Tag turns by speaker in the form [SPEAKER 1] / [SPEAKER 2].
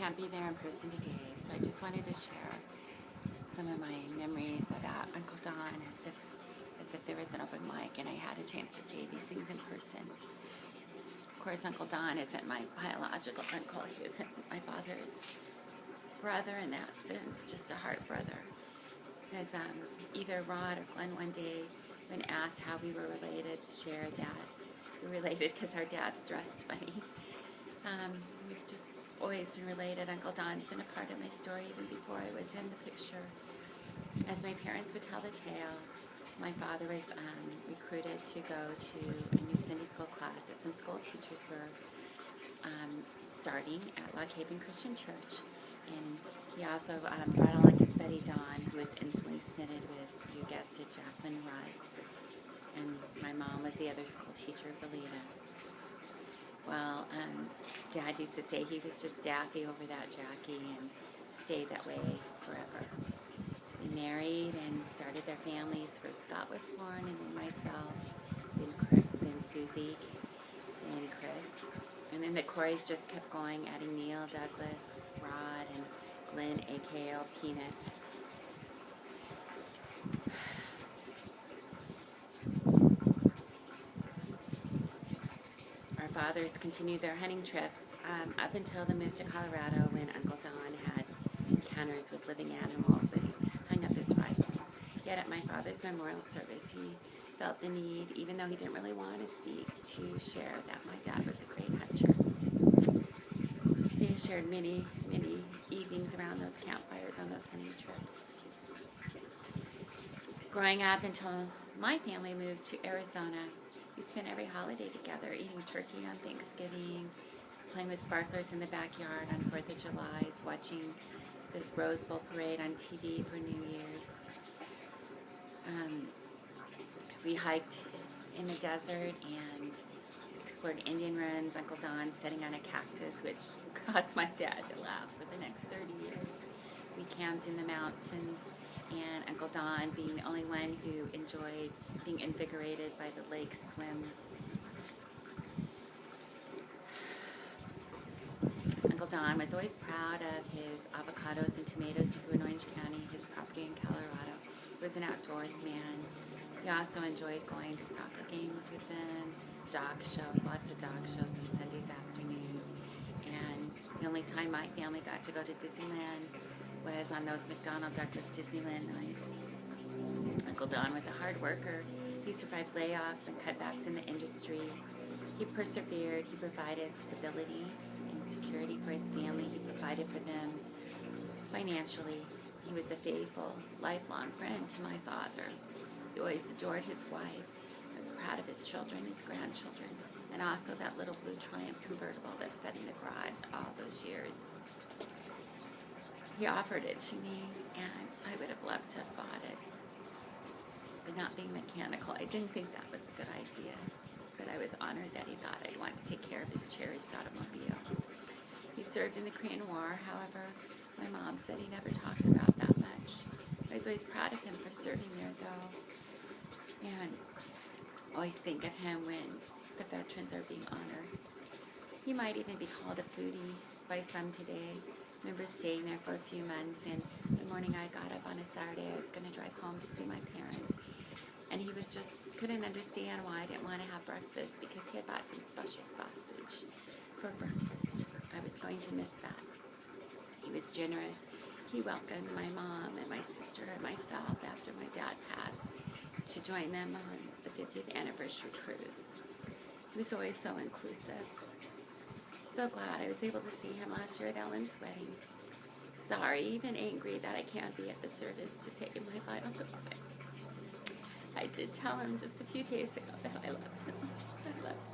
[SPEAKER 1] can't be there in person today, so I just wanted to share some of my memories about Uncle Don as if there was an open mic and I had a chance to say these things in person. Of course, Uncle Don isn't my biological uncle. He isn't my father's brother in that sense, just a heart brother. As either Rod or Glenn one day, when asked how we were related, shared that we're related because our dads dressed funny. We've just always been related. Uncle Don's been a part of my story even before I was in the picture. As my parents would tell the tale, my father was recruited to go to a new Sunday school class that some school teachers were starting at Lock Haven Christian Church. And he also brought along his buddy Don, who was instantly smitten with, you guessed it, Jacqueline Wright. And my mom was the other school teacher, Valita. Well, Dad used to say he was just daffy over that Jackie and stayed that way forever. They married and started their families. First Scott was born, and then myself, then Susie, and Chris. And then the Corys just kept going, adding Neil, Douglas, Rod, and Glenn, a.k.a. Peanut. Our fathers continued their hunting trips up until the move to Colorado, when Uncle Don had encounters with living animals and hung up his rifle. Yet at my father's memorial service, he felt the need, even though he didn't really want to speak, to share that my dad was a great hunter. They shared many, many evenings around those campfires on those hunting trips. Growing up until my family moved to Arizona, we spent every holiday together, eating turkey on Thanksgiving, playing with sparklers in the backyard on 4th of July, watching this Rose Bowl parade on TV for New Year's. We hiked in the desert and explored Indian runs, Uncle Don sitting on a cactus, which caused my dad to laugh for the next 30 years. We camped in the mountains, and Uncle Don being the only one who enjoyed being invigorated by the lake swim. Uncle Don was always proud of his avocados and tomatoes he grew in Orange County, his property in Colorado. He was an outdoors man. He also enjoyed going to soccer games with them, dog shows, lots of dog shows on Sundays afternoon. And the only time my family got to go to Disneyland was on those McDonnell Douglas Disneyland nights. Uncle Don was a hard worker. He survived layoffs and cutbacks in the industry. He persevered. He provided stability and security for his family. He provided for them financially. He was a faithful, lifelong friend to my father. He always adored his wife, was proud of his children, his grandchildren, and also that little blue Triumph convertible that sat in the garage all those years. He offered it to me, and I would have loved to have bought it. But not being mechanical, I didn't think that was a good idea. But I was honored that he thought I'd want to take care of his cherished automobile. He served in the Korean War, however, my mom said he never talked about that much. I was always proud of him for serving there, though. And always think of him when the veterans are being honored. He might even be called a foodie by some today. I remember staying there for a few months, and one morning I got up on a Saturday. I was going to drive home to see my parents. And he was just couldn't understand why I didn't want to have breakfast, because he had bought some special sausage for breakfast. I was going to miss that. He was generous. He welcomed my mom and my sister and myself after my dad passed to join them on the 50th anniversary cruise. He was always so inclusive. So glad I was able to see him last year at Ellen's wedding. Sorry, even angry that I can't be at the service to say my final goodbye. I did tell him just a few days ago that I loved him. I loved him.